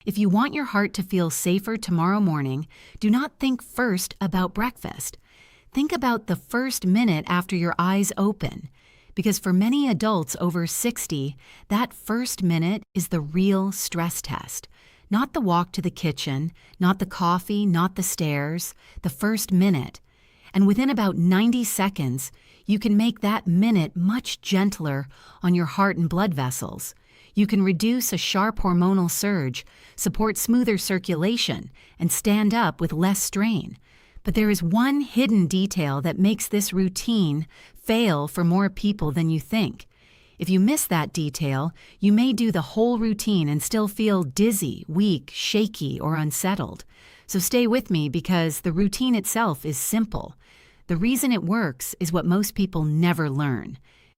If you want your heart to feel safer tomorrow morning, do not think first about breakfast. Think about the first minute after your eyes open. Because for many adults over 60, that first minute is the real stress test. Not the walk to the kitchen, not the coffee, not the stairs, the first minute. And within about 90 seconds, you can make that minute much gentler on your heart and blood vessels. You can reduce a sharp hormonal surge, support smoother circulation, and stand up with less strain. But there is one hidden detail that makes this routine fail for more people than you think. If you miss that detail, you may do the whole routine and still feel dizzy, weak, shaky, or unsettled. So stay with me because the routine itself is simple. The reason it works is what most people never learn.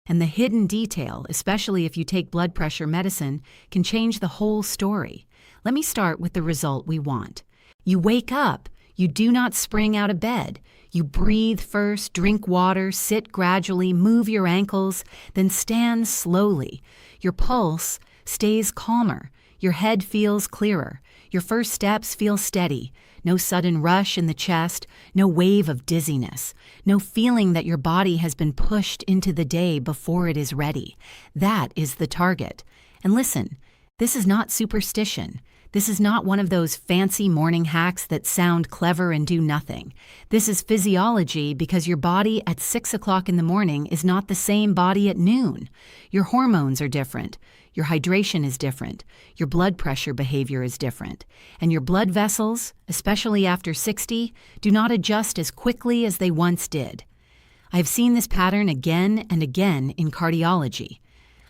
And the hidden detail, especially if you take blood pressure medicine, can change the whole story. Let me start with the result we want. You wake up. You do not spring out of bed. You breathe first, drink water, sit gradually, move your ankles, then stand slowly. Your pulse stays calmer. Your head feels clearer. Your first steps feel steady. No sudden rush in the chest, no wave of dizziness, no feeling that your body has been pushed into the day before it is ready. That is the target. And listen, this is not superstition. This is not one of those fancy morning hacks that sound clever and do nothing. This is physiology because your body at 6 o'clock in the morning is not the same body at noon. Your hormones are different. Your hydration is different. Your blood pressure behavior is different. And your blood vessels, especially after 60, do not adjust as quickly as they once did. I have seen this pattern again and again in cardiology.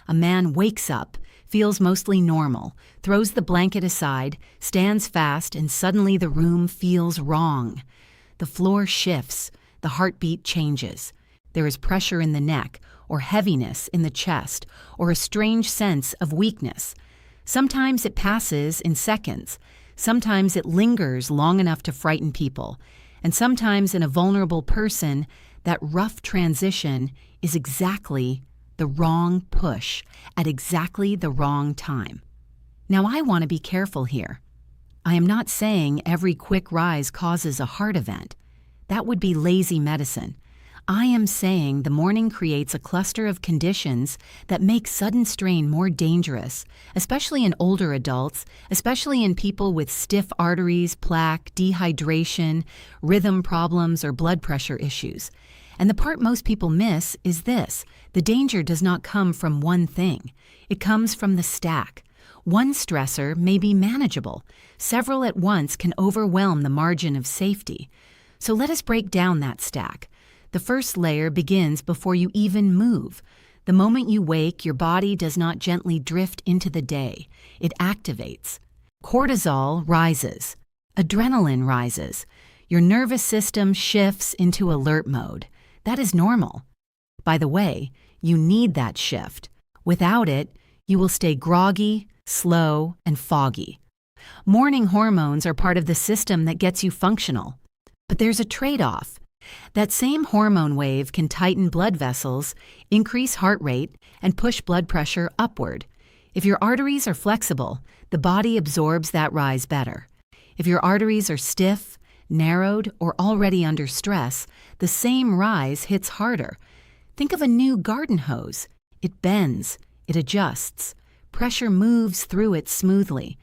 A man wakes up, feels mostly normal, throws the blanket aside, stands fast, and suddenly the room feels wrong. The floor shifts, the heartbeat changes. There is pressure in the neck, or heaviness in the chest, or a strange sense of weakness. Sometimes it passes in seconds. Sometimes it lingers long enough to frighten people. And sometimes in a vulnerable person, that rough transition is exactly the wrong push at exactly the wrong time. Now, I want to be careful here. I am not saying every quick rise causes a heart event. That would be lazy medicine. I am saying the morning creates a cluster of conditions that make sudden strain more dangerous, especially in older adults, especially in people with stiff arteries, plaque, dehydration, rhythm problems, or blood pressure issues. And the part most people miss is this: the danger does not come from one thing. It comes from the stack. One stressor may be manageable. Several at once can overwhelm the margin of safety. So let us break down that stack. The first layer begins before you even move. The moment you wake, your body does not gently drift into the day. It activates. Cortisol rises. Adrenaline rises. Your nervous system shifts into alert mode. That is normal. By the way, you need that shift. Without it, you will stay groggy, slow, and foggy. Morning hormones are part of the system that gets you functional. But there's a trade-off. That same hormone wave can tighten blood vessels, increase heart rate, and push blood pressure upward. If your arteries are flexible, the body absorbs that rise better. If your arteries are stiff, narrowed, or already under stress, the same rise hits harder. Think of a new garden hose. It bends, it adjusts. Pressure moves through it smoothly.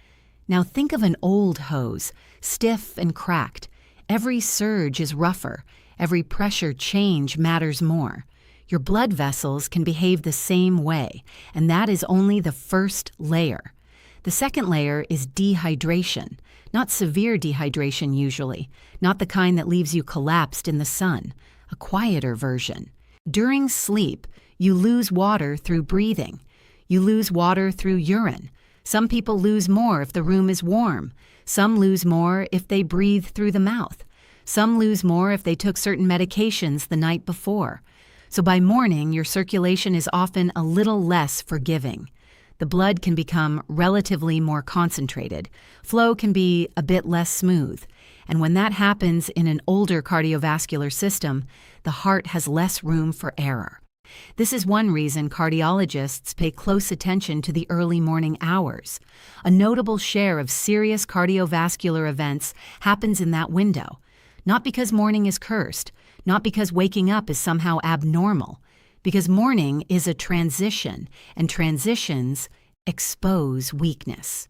Now think of an old hose, stiff and cracked. Every surge is rougher. Every pressure change matters more. Your blood vessels can behave the same way, and that is only the first layer. The second layer is dehydration. Not severe dehydration usually, not the kind that leaves you collapsed in the sun, a quieter version. During sleep, you lose water through breathing. You lose water through urine. Some people lose more if the room is warm. Some lose more if they breathe through the mouth. Some lose more if they took certain medications the night before. So by morning, your circulation is often a little less forgiving. The blood can become relatively more concentrated. Flow can be a bit less smooth. And when that happens in an older cardiovascular system, the heart has less room for error. This is one reason cardiologists pay close attention to the early morning hours. A notable share of serious cardiovascular events happens in that window, not because morning is cursed, not because waking up is somehow abnormal, because morning is a transition, and transitions expose weakness.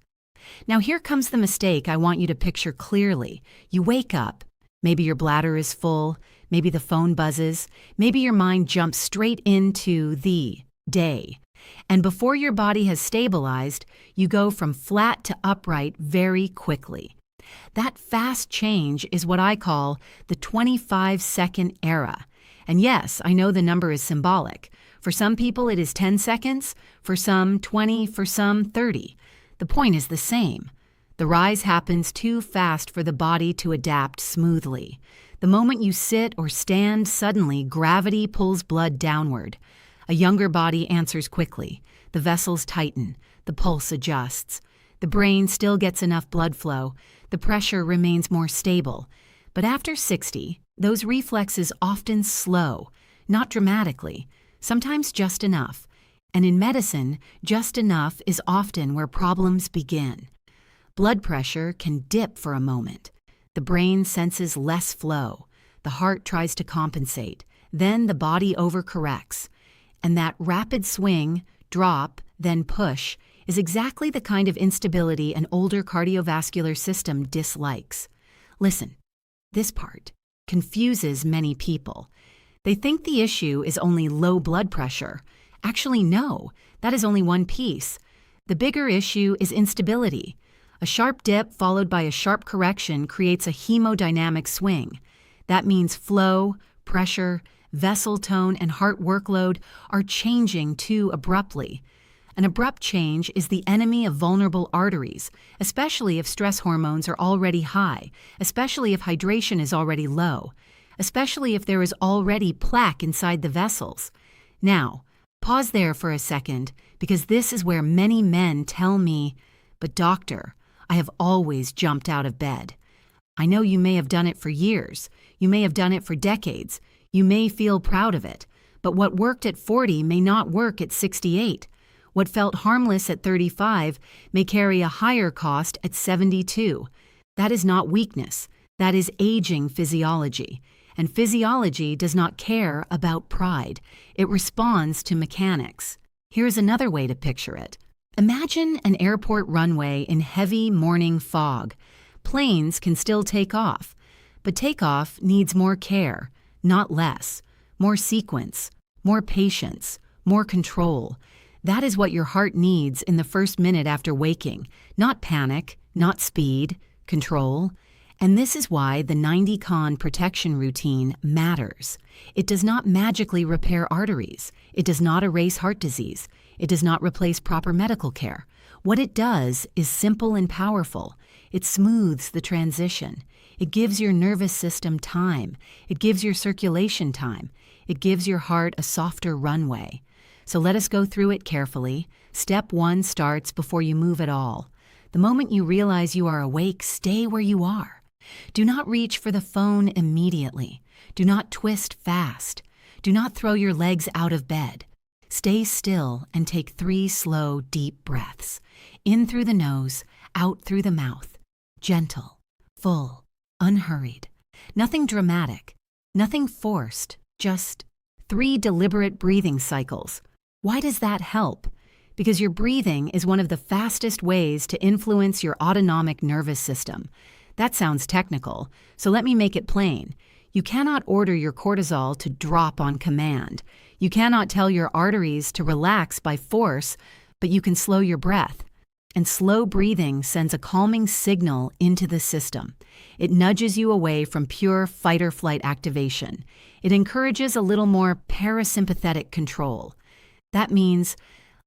Now here comes the mistake I want you to picture clearly. You wake up, maybe your bladder is full, maybe the phone buzzes, maybe your mind jumps straight into the day. And before your body has stabilized, you go from flat to upright very quickly. That fast change is what I call the 25-second era. And yes, I know the number is symbolic. For some people it is 10 seconds, for some 20, for some 30. The point is the same. The rise happens too fast for the body to adapt smoothly. The moment you sit or stand, suddenly gravity pulls blood downward. A younger body answers quickly. The vessels tighten. The pulse adjusts. The brain still gets enough blood flow. The pressure remains more stable. But after 60, those reflexes often slow, not dramatically, sometimes just enough. And in medicine, just enough is often where problems begin. Blood pressure can dip for a moment. The brain senses less flow. The heart tries to compensate. Then the body overcorrects. And that rapid swing, drop, then push, is exactly the kind of instability an older cardiovascular system dislikes. Listen, this part confuses many people. They think the issue is only low blood pressure. Actually, no, that is only one piece. The bigger issue is instability. A sharp dip followed by a sharp correction creates a hemodynamic swing. That means flow, pressure, vessel tone, and heart workload are changing too abruptly. An abrupt change is the enemy of vulnerable arteries, especially if stress hormones are already high, especially if hydration is already low, especially if there is already plaque inside the vessels. Now, pause there for a second, because this is where many men tell me, "But doctor, I have always jumped out of bed." I know you may have done it for years. You may have done it for decades. You may feel proud of it. But what worked at 40 may not work at 68. What felt harmless at 35 may carry a higher cost at 72. That is not weakness. That is aging physiology. And physiology does not care about pride. It responds to mechanics. Here's another way to picture it. Imagine an airport runway in heavy morning fog. Planes can still take off, but takeoff needs more care, not less. More sequence, more patience, more control. That is what your heart needs in the first minute after waking. Not panic, not speed, control. And this is why the 90-con protection routine matters. It does not magically repair arteries. It does not erase heart disease. It does not replace proper medical care. What it does is simple and powerful. It smooths the transition. It gives your nervous system time. It gives your circulation time. It gives your heart a softer runway. So let us go through it carefully. Step 1 starts before you move at all. The moment you realize you are awake, stay where you are. Do not reach for the phone immediately. Do not twist fast. Do not throw your legs out of bed. Stay still and take 3 slow, deep breaths. In through the nose, out through the mouth. Gentle, full, unhurried. Nothing dramatic, nothing forced, just 3 deliberate breathing cycles. Why does that help? Because your breathing is one of the fastest ways to influence your autonomic nervous system. That sounds technical, so let me make it plain. You cannot order your cortisol to drop on command. You cannot tell your arteries to relax by force, but you can slow your breath. And slow breathing sends a calming signal into the system. It nudges you away from pure fight-or-flight activation. It encourages a little more parasympathetic control. That means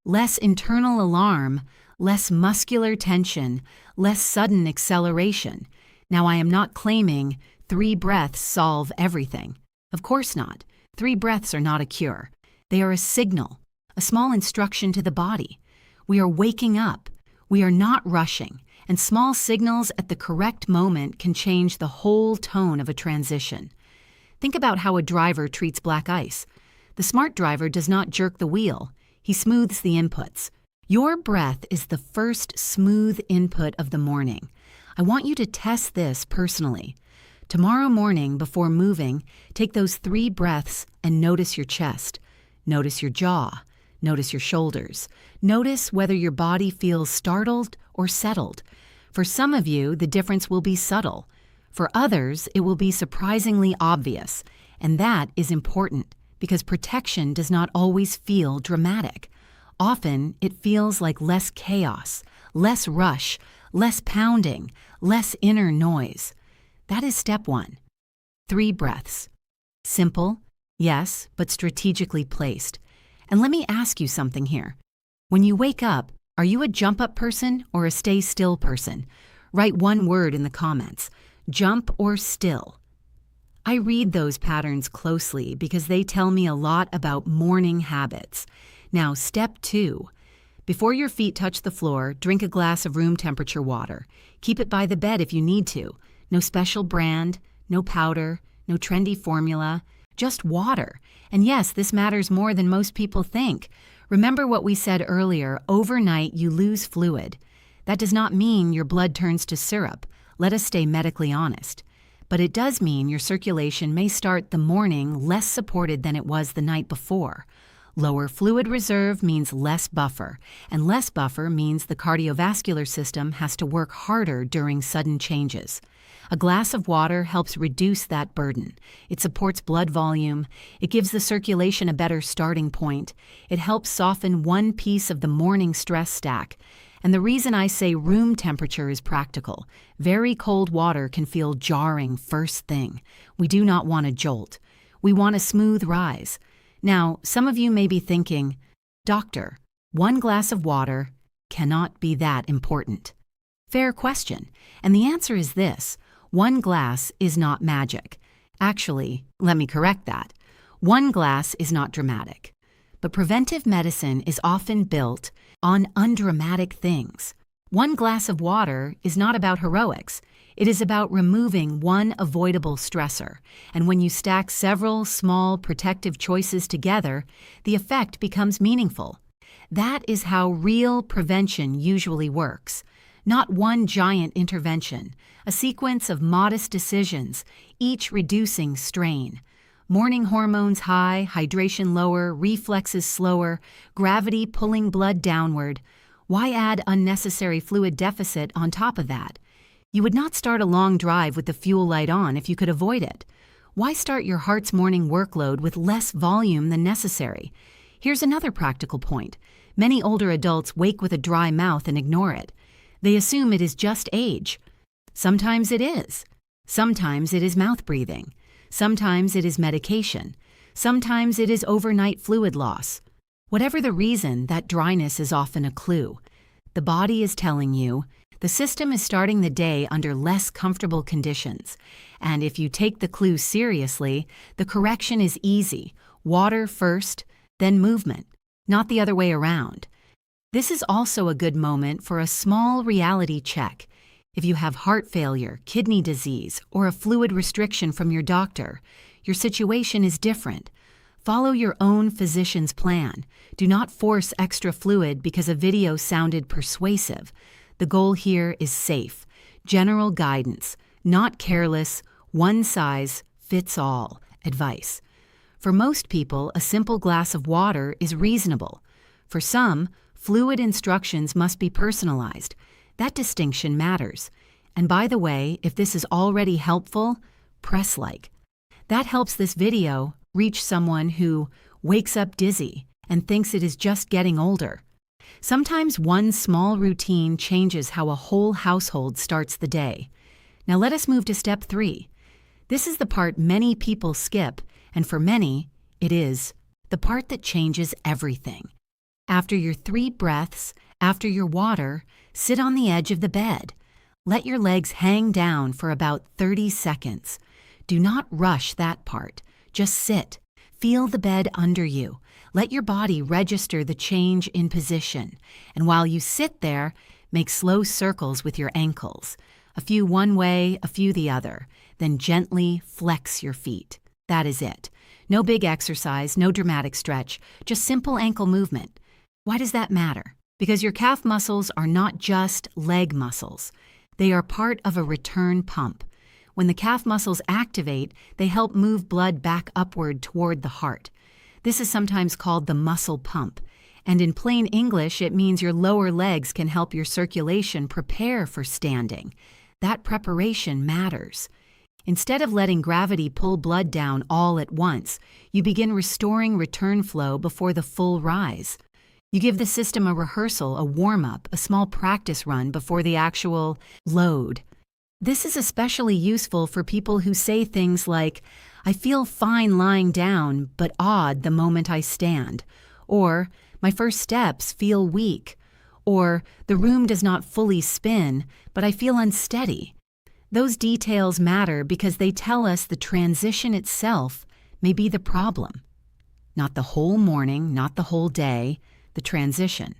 less internal alarm, less muscular tension, less sudden acceleration. Now, I am not claiming 3 breaths solve everything. Of course not. 3 breaths are not a cure. They are a signal, a small instruction to the body. We are waking up. We are not rushing, and small signals at the correct moment can change the whole tone of a transition. Think about how a driver treats black ice. The smart driver does not jerk the wheel. He smooths the inputs. Your breath is the first smooth input of the morning. I want you to test this personally. Tomorrow morning, before moving, take those 3 breaths and notice your chest. Notice your jaw. Notice your shoulders. Notice whether your body feels startled or settled. For some of you, the difference will be subtle. For others, it will be surprisingly obvious. And that is important because protection does not always feel dramatic. Often, it feels like less chaos, less rush, less pounding, less inner noise. That is step 1. 3 breaths. Simple, yes, but strategically placed. And let me ask you something here. When you wake up, are you a jump-up person or a stay-still person? Write one word in the comments. Jump or still. I read those patterns closely because they tell me a lot about morning habits. Now, step 2. Before your feet touch the floor, drink a glass of room temperature water. Keep it by the bed if you need to. No special brand, no powder, no trendy formula, just water. And yes, this matters more than most people think. Remember what we said earlier, overnight you lose fluid. That does not mean your blood turns to syrup. Let us stay medically honest. But it does mean your circulation may start the morning less supported than it was the night before. Lower fluid reserve means less buffer, and less buffer means the cardiovascular system has to work harder during sudden changes. A glass of water helps reduce that burden. It supports blood volume. It gives the circulation a better starting point. It helps soften one piece of the morning stress stack. And the reason I say room temperature is practical. Very cold water can feel jarring first thing. We do not want a jolt. We want a smooth rise. Now, some of you may be thinking, Doctor, 1 glass of water cannot be that important. Fair question. And the answer is this. 1 glass is not magic. Actually, let me correct that. 1 glass is not dramatic. But preventive medicine is often built on undramatic things. 1 glass of water is not about heroics. It is about removing one avoidable stressor. And when you stack several small protective choices together, the effect becomes meaningful. That is how real prevention usually works. Not one giant intervention, a sequence of modest decisions, each reducing strain. Morning hormones high, hydration lower, reflexes slower, gravity pulling blood downward. Why add unnecessary fluid deficit on top of that? You would not start a long drive with the fuel light on if you could avoid it. Why start your heart's morning workload with less volume than necessary? Here's another practical point. Many older adults wake with a dry mouth and ignore it. They assume it is just age. Sometimes it is. Sometimes it is mouth breathing. Sometimes it is medication. Sometimes it is overnight fluid loss. Whatever the reason, that dryness is often a clue. The body is telling you, the system is starting the day under less comfortable conditions. And if you take the clue seriously, the correction is easy. Water first, then movement, not the other way around. This is also a good moment for a small reality check. If you have heart failure, kidney disease, or a fluid restriction from your doctor, your situation is different. Follow your own physician's plan. Do not force extra fluid because a video sounded persuasive. The goal here is safe, general guidance, not careless, one-size-fits-all advice. For most people, a simple glass of water is reasonable. For some, fluid instructions must be personalized. That distinction matters. And by the way, if this is already helpful, press like. That helps this video reach someone who wakes up dizzy and thinks it is just getting older. Sometimes one small routine changes how a whole household starts the day. Now let us move to step 3. This is the part many people skip, and for many, it is the part that changes everything. After your 3 breaths, after your water, sit on the edge of the bed. Let your legs hang down for about 30 seconds. Do not rush that part. Just sit. Feel the bed under you. Let your body register the change in position. And while you sit there, make slow circles with your ankles. A few one way, a few the other. Then gently flex your feet. That is it. No big exercise, no dramatic stretch, just simple ankle movement. Why does that matter? Because your calf muscles are not just leg muscles. They are part of a return pump. When the calf muscles activate, they help move blood back upward toward the heart. This is sometimes called the muscle pump. And in plain English, it means your lower legs can help your circulation prepare for standing. That preparation matters. Instead of letting gravity pull blood down all at once, you begin restoring return flow before the full rise. You give the system a rehearsal, a warm-up, a small practice run before the actual load. This is especially useful for people who say things like, "I feel fine lying down, but odd the moment I stand," or "My first steps feel weak," or "The room does not fully spin, but I feel unsteady." Those details matter because they tell us the transition itself may be the problem. Not the whole morning, not the whole day, the transition.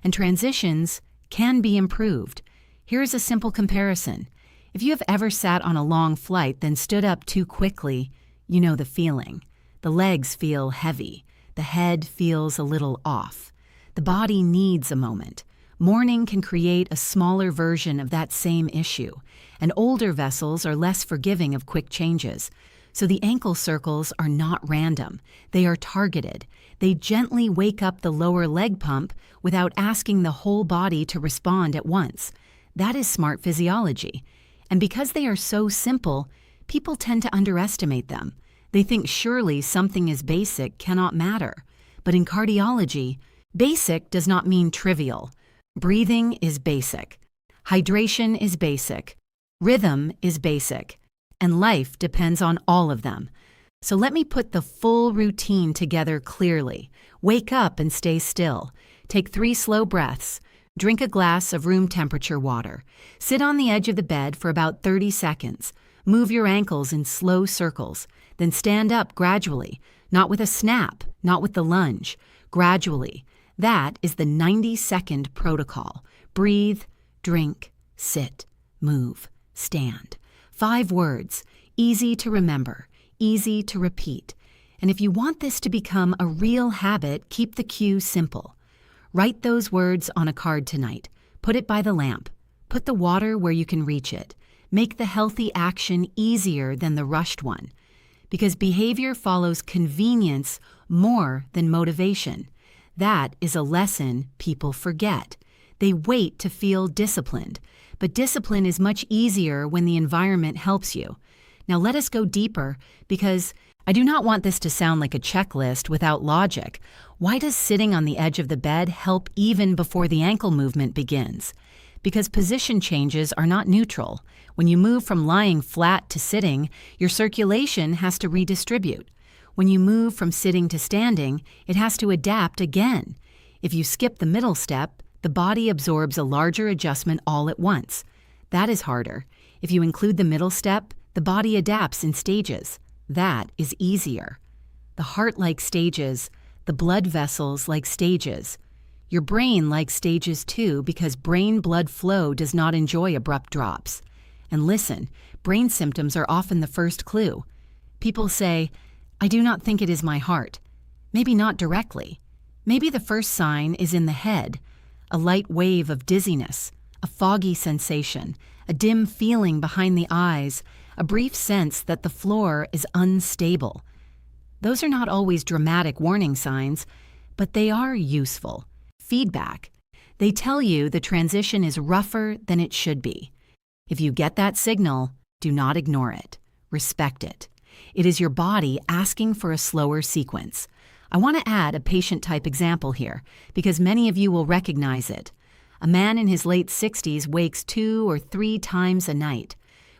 And transitions can be improved. Here's a simple comparison. If you have ever sat on a long flight then stood up too quickly, you know the feeling. The legs feel heavy. The head feels a little off. The body needs a moment. Morning can create a smaller version of that same issue, and older vessels are less forgiving of quick changes. So the ankle circles are not random. They are targeted. They gently wake up the lower leg pump without asking the whole body to respond at once. That is smart physiology. And because they are so simple, people tend to underestimate them. They think surely something as basic cannot matter. But in cardiology, basic does not mean trivial. Breathing is basic. Hydration is basic. Rhythm is basic. And life depends on all of them. So let me put the full routine together clearly. Wake up and stay still. Take 3 slow breaths. Drink a glass of room temperature water. Sit on the edge of the bed for about 30 seconds. Move your ankles in slow circles. Then stand up gradually, not with a snap, not with the lunge, gradually. That is the 90-second protocol. Breathe, drink, sit, move, stand. 5 words, easy to remember, easy to repeat. And if you want this to become a real habit, keep the cue simple. Write those words on a card tonight. Put it by the lamp. Put the water where you can reach it. Make the healthy action easier than the rushed one. Because behavior follows convenience more than motivation. That is a lesson people forget. They wait to feel disciplined. But discipline is much easier when the environment helps you. Now let us go deeper, because I do not want this to sound like a checklist without logic. Why does sitting on the edge of the bed help even before the ankle movement begins? Because position changes are not neutral. When you move from lying flat to sitting, your circulation has to redistribute. When you move from sitting to standing, it has to adapt again. If you skip the middle step, the body absorbs a larger adjustment all at once. That is harder. If you include the middle step, the body adapts in stages. That is easier. The heart likes stages. The blood vessels like stages. Your brain likes stages too, because brain blood flow does not enjoy abrupt drops. And listen, brain symptoms are often the first clue. People say, "I do not think it is my heart." Maybe not directly. Maybe the first sign is in the head, a light wave of dizziness, a foggy sensation, a dim feeling behind the eyes, a brief sense that the floor is unstable. Those are not always dramatic warning signs, but they are useful. Feedback. They tell you the transition is rougher than it should be. If you get that signal, do not ignore it. Respect it. It is your body asking for a slower sequence. I want to add a patient-type example here, because many of you will recognize it. A man in his late 60s wakes 2 or 3 times a night.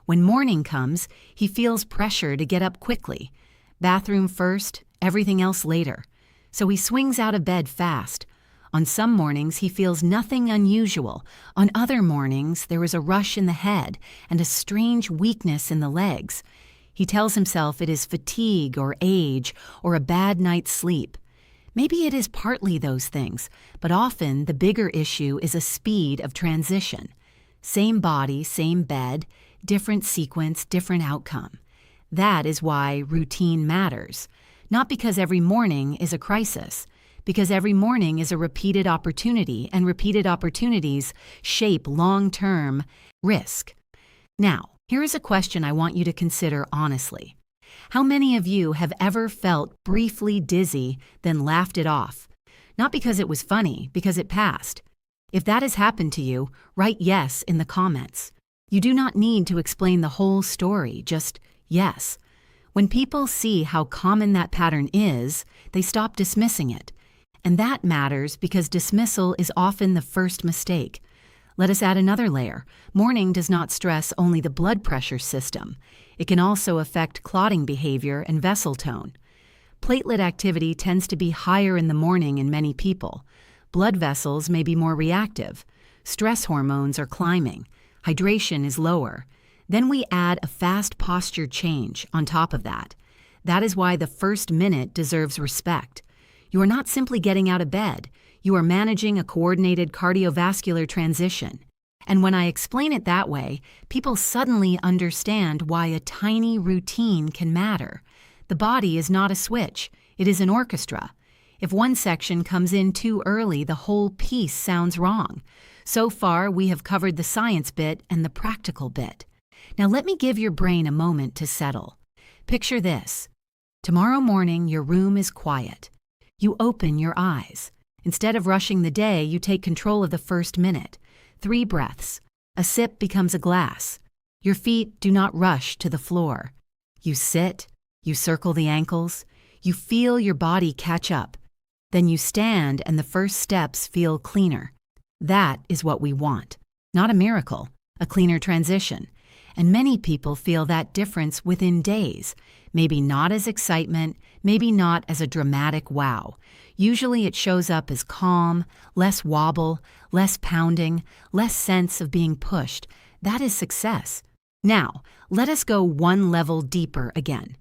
When morning comes, he feels pressure to get up quickly. Bathroom first, everything else later. So he swings out of bed fast. On some mornings, he feels nothing unusual. On other mornings, there is a rush in the head and a strange weakness in the legs. He tells himself it is fatigue or age or a bad night's sleep. Maybe it is partly those things, but often the bigger issue is a speed of transition. Same body, same bed, different sequence, different outcome. That is why routine matters. Not because every morning is a crisis, because every morning is a repeated opportunity, and repeated opportunities shape long-term risk. Now, here is a question I want you to consider honestly. How many of you have ever felt briefly dizzy, then laughed it off? Not because it was funny, because it passed. If that has happened to you, write yes in the comments. You do not need to explain the whole story, just yes. When people see how common that pattern is, they stop dismissing it. And that matters because dismissal is often the first mistake. Let us add another layer. Morning does not stress only the blood pressure system. It can also affect clotting behavior and vessel tone. Platelet activity tends to be higher in the morning in many people. Blood vessels may be more reactive. Stress hormones are climbing. Hydration is lower. Then we add a fast posture change on top of that. That is why the first minute deserves respect. You are not simply getting out of bed. You are managing a coordinated cardiovascular transition. And when I explain it that way, people suddenly understand why a tiny routine can matter. The body is not a switch. It is an orchestra. If one section comes in too early, the whole piece sounds wrong. So far, we have covered the science bit and the practical bit. Now let me give your brain a moment to settle. Picture this. Tomorrow morning, your room is quiet. You open your eyes. Instead of rushing the day, you take control of the first minute. 3 breaths. A sip becomes a glass. Your feet do not rush to the floor. You sit. You circle the ankles. You feel your body catch up. Then you stand and the first steps feel cleaner. That is what we want. Not a miracle, a cleaner transition. And many people feel that difference within days. Maybe not as excitement, maybe not as a dramatic wow. Usually it shows up as calm, less wobble, less pounding, less sense of being pushed. That is success. Now, let us go one level deeper again.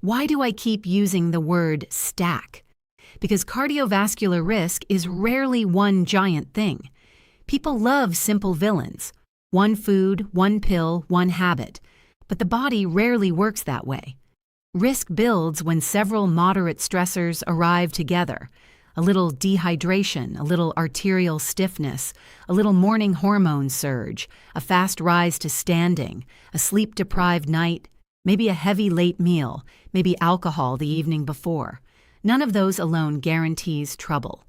Why do I keep using the word stack? Because cardiovascular risk is rarely one giant thing. People love simple villains. One food, one pill, one habit. But the body rarely works that way. Risk builds when several moderate stressors arrive together. A little dehydration, a little arterial stiffness, a little morning hormone surge, a fast rise to standing, a sleep-deprived night, maybe a heavy late meal, maybe alcohol the evening before. None of those alone guarantees trouble.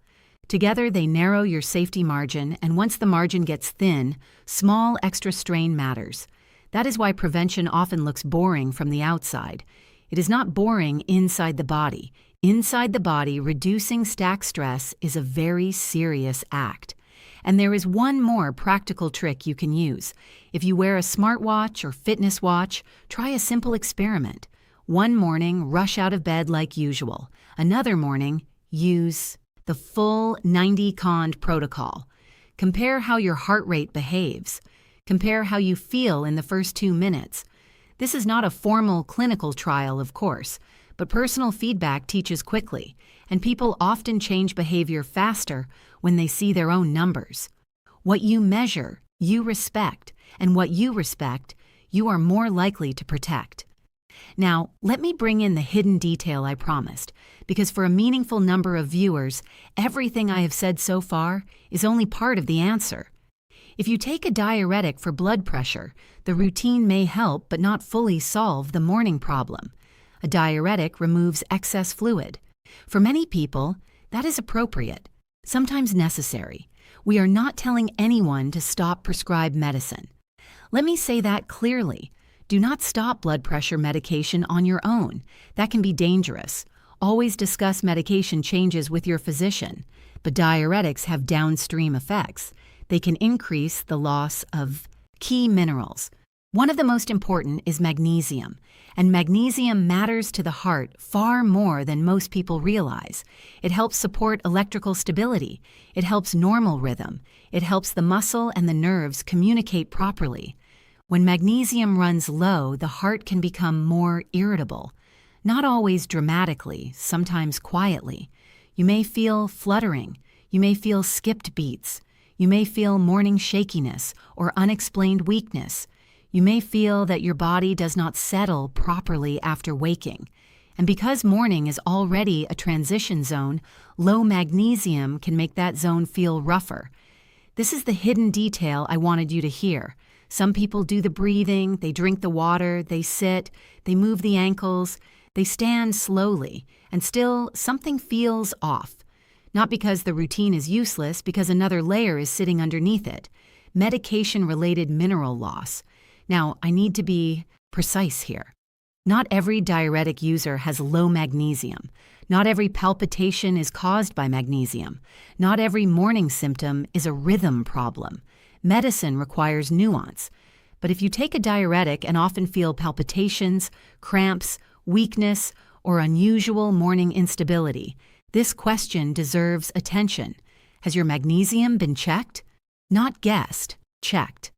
Together, they narrow your safety margin, and once the margin gets thin, small extra strain matters. That is why prevention often looks boring from the outside. It is not boring inside the body. Inside the body, reducing stack stress is a very serious act. And there is one more practical trick you can use. If you wear a smartwatch or fitness watch, try a simple experiment. One morning, rush out of bed like usual. Another morning, use the full 90-cond protocol. Compare how your heart rate behaves. Compare how you feel in the first 2 minutes. This is not a formal clinical trial, of course, but personal feedback teaches quickly, and people often change behavior faster when they see their own numbers. What you measure, you respect, and what you respect, you are more likely to protect. Now, let me bring in the hidden detail I promised, because for a meaningful number of viewers, everything I have said so far is only part of the answer. If you take a diuretic for blood pressure, the routine may help but not fully solve the morning problem. A diuretic removes excess fluid. For many people, that is appropriate, sometimes necessary. We are not telling anyone to stop prescribed medicine. Let me say that clearly. Do not stop blood pressure medication on your own. That can be dangerous. Always discuss medication changes with your physician. But diuretics have downstream effects. They can increase the loss of key minerals. One of the most important is magnesium, and magnesium matters to the heart far more than most people realize. It helps support electrical stability. It helps normal rhythm. It helps the muscle and the nerves communicate properly. When magnesium runs low, the heart can become more irritable. Not always dramatically, sometimes quietly. You may feel fluttering. You may feel skipped beats. You may feel morning shakiness or unexplained weakness. You may feel that your body does not settle properly after waking. And because morning is already a transition zone, low magnesium can make that zone feel rougher. This is the hidden detail I wanted you to hear. Some people do the breathing, they drink the water, they sit, they move the ankles, they stand slowly, and still something feels off. Not because the routine is useless, because another layer is sitting underneath it. Medication-related mineral loss. Now, I need to be precise here. Not every diuretic user has low magnesium. Not every palpitation is caused by magnesium. Not every morning symptom is a rhythm problem. Medicine requires nuance. But if you take a diuretic and often feel palpitations, cramps, weakness, or unusual morning instability, this question deserves attention. Has your magnesium been checked? Not guessed, checked.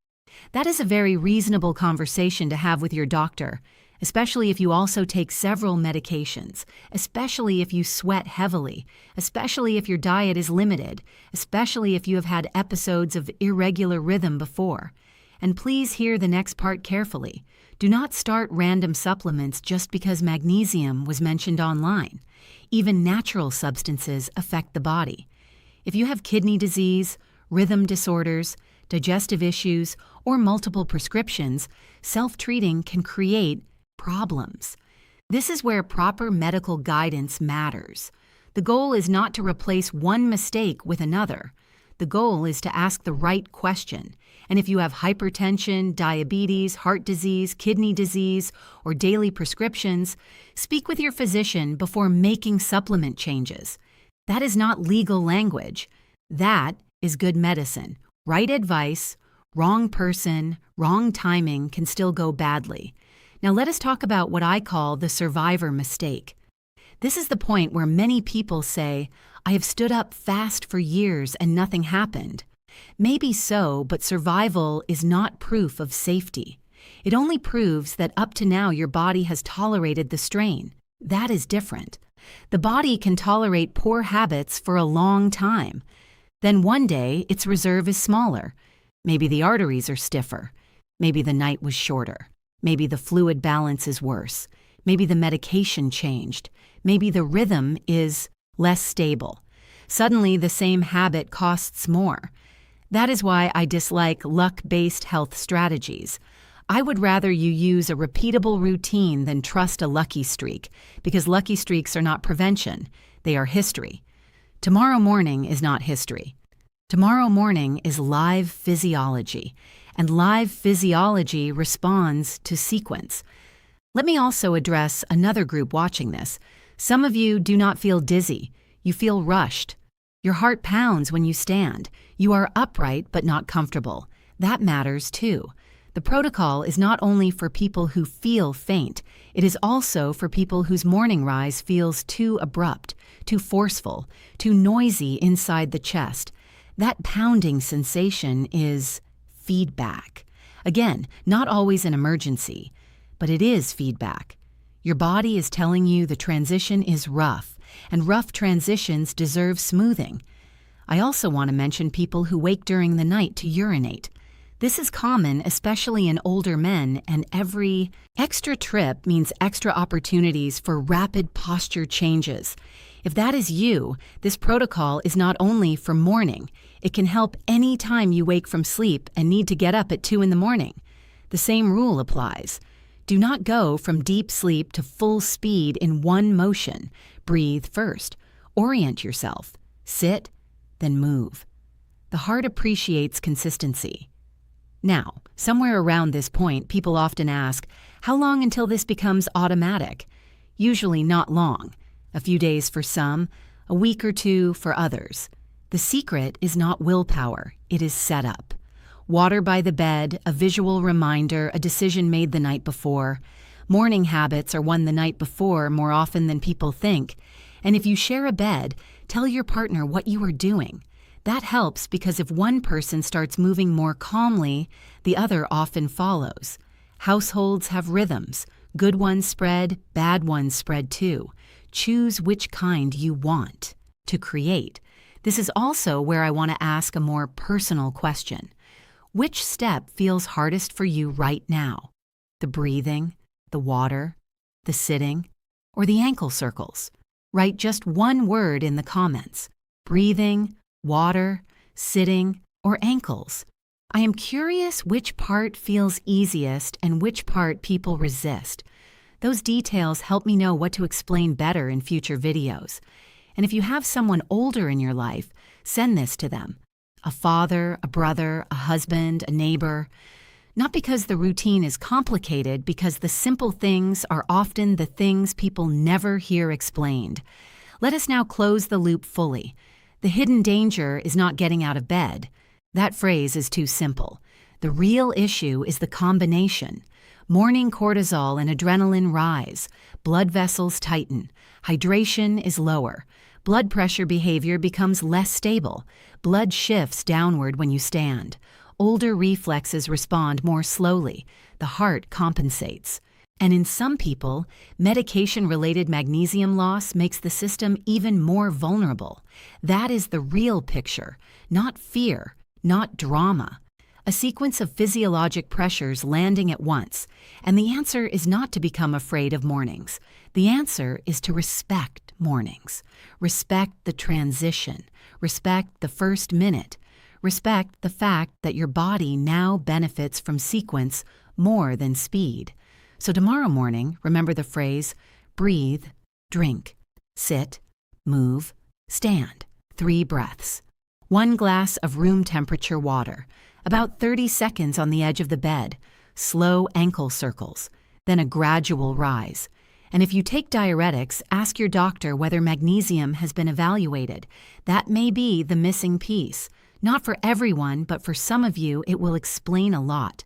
That is a very reasonable conversation to have with your doctor, especially if you also take several medications, especially if you sweat heavily, especially if your diet is limited, especially if you have had episodes of irregular rhythm before. And please hear the next part carefully. Do not start random supplements just because magnesium was mentioned online. Even natural substances affect the body. If you have kidney disease, rhythm disorders, digestive issues, or multiple prescriptions, self-treating can create problems. This is where proper medical guidance matters. The goal is not to replace one mistake with another. The goal is to ask the right question. And if you have hypertension, diabetes, heart disease, kidney disease, or daily prescriptions, speak with your physician before making supplement changes. That is not legal language. That is good medicine. Right advice, wrong person, wrong timing can still go badly. Now let us talk about what I call the survivor mistake. This is the point where many people say, I have stood up fast for years and nothing happened. Maybe so, but survival is not proof of safety. It only proves that up to now your body has tolerated the strain. That is different. The body can tolerate poor habits for a long time. Then one day, its reserve is smaller. Maybe the arteries are stiffer. Maybe the night was shorter. Maybe the fluid balance is worse. Maybe the medication changed. Maybe the rhythm is less stable. Suddenly, the same habit costs more. That is why I dislike luck-based health strategies. I would rather you use a repeatable routine than trust a lucky streak, because lucky streaks are not prevention, they are history. Tomorrow morning is not history. Tomorrow morning is live physiology, and live physiology responds to sequence. Let me also address another group watching this. Some of you do not feel dizzy. You feel rushed. Your heart pounds when you stand. You are upright but not comfortable. That matters too. The protocol is not only for people who feel faint, it is also for people whose morning rise feels too abrupt, too forceful, too noisy inside the chest. That pounding sensation is feedback. Again, not always an emergency, but it is feedback. Your body is telling you the transition is rough, and rough transitions deserve smoothing. I also want to mention people who wake during the night to urinate. This is common, especially in older men, and every extra trip means extra opportunities for rapid posture changes. If that is you, this protocol is not only for morning. It can help any time you wake from sleep and need to get up at 2 in the morning. The same rule applies. Do not go from deep sleep to full speed in one motion. Breathe first. Orient yourself. Sit, then move. The heart appreciates consistency. Now, somewhere around this point, people often ask, how long until this becomes automatic? Usually not long. A few days for some, a week or two for others. The secret is not willpower, it is setup. Water by the bed, a visual reminder, a decision made the night before. Morning habits are one the night before more often than people think. And if you share a bed, tell your partner what you are doing. That helps because if one person starts moving more calmly, the other often follows. Households have rhythms. Good ones spread, bad ones spread too. Choose which kind you want to create. This is also where I want to ask a more personal question. Which step feels hardest for you right now? The breathing, the water, the sitting, or the ankle circles? Write just one word in the comments: breathing, water, sitting, or ankles. I am curious which part feels easiest and which part people resist. Those details help me know what to explain better in future videos. And if you have someone older in your life, send this to them. A father, a brother, a husband, a neighbor. Not because the routine is complicated, because the simple things are often the things people never hear explained. Let us now close the loop fully. The hidden danger is not getting out of bed. That phrase is too simple. The real issue is the combination. Morning cortisol and adrenaline rise. Blood vessels tighten. Hydration is lower. Blood pressure behavior becomes less stable. Blood shifts downward when you stand. Older reflexes respond more slowly. The heart compensates. And in some people, medication-related magnesium loss makes the system even more vulnerable. That is the real picture, not fear, not drama. A sequence of physiologic pressures landing at once. And the answer is not to become afraid of mornings. The answer is to respect mornings. Respect the transition. Respect the first minute. Respect the fact that your body now benefits from sequence more than speed. So tomorrow morning, remember the phrase: breathe, drink, sit, move, stand. 3 breaths. 1 glass of room temperature water. About 30 seconds on the edge of the bed. Slow ankle circles. Then a gradual rise. And if you take diuretics, ask your doctor whether magnesium has been evaluated. That may be the missing piece. Not for everyone, but for some of you, it will explain a lot.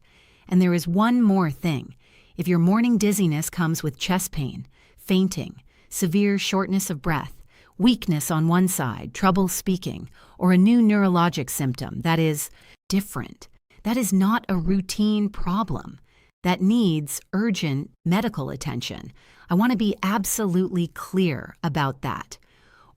And there is one more thing. If your morning dizziness comes with chest pain, fainting, severe shortness of breath, weakness on one side, trouble speaking, or a new neurologic symptom that is different, that is not a routine problem. That needs urgent medical attention. I want to be absolutely clear about that.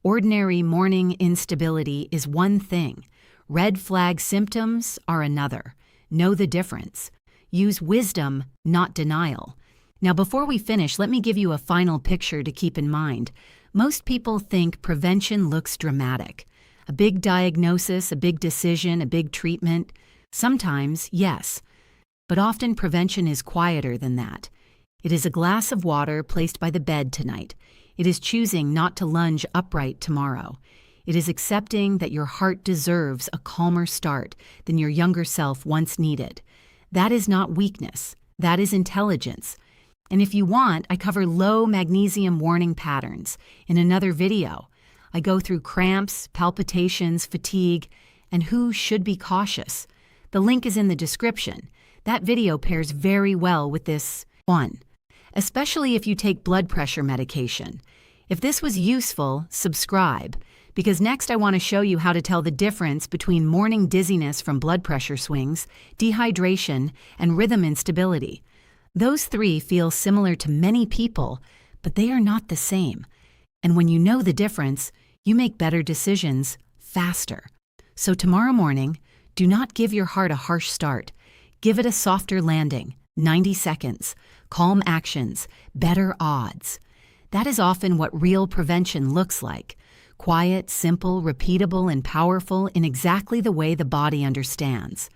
Ordinary morning instability is one thing. Red flag symptoms are another. Know the difference. Use wisdom, not denial. Now, before we finish, let me give you a final picture to keep in mind. Most people think prevention looks dramatic. A big diagnosis, a big decision, a big treatment. Sometimes, yes. But often prevention is quieter than that. It is a glass of water placed by the bed tonight. It is choosing not to lunge upright tomorrow. It is accepting that your heart deserves a calmer start than your younger self once needed. That is not weakness. That is intelligence. And if you want, I cover low magnesium warning patterns in another video. I go through cramps, palpitations, fatigue, and who should be cautious. The link is in the description. That video pairs very well with this one, especially if you take blood pressure medication. If this was useful, subscribe, because next I want to show you how to tell the difference between morning dizziness from blood pressure swings, dehydration, and rhythm instability. Those 3 feel similar to many people, but they are not the same. And when you know the difference, you make better decisions faster. So tomorrow morning, do not give your heart a harsh start. Give it a softer landing, 90 seconds, calm actions, better odds. That is often what real prevention looks like. Quiet, simple, repeatable, and powerful in exactly the way the body understands.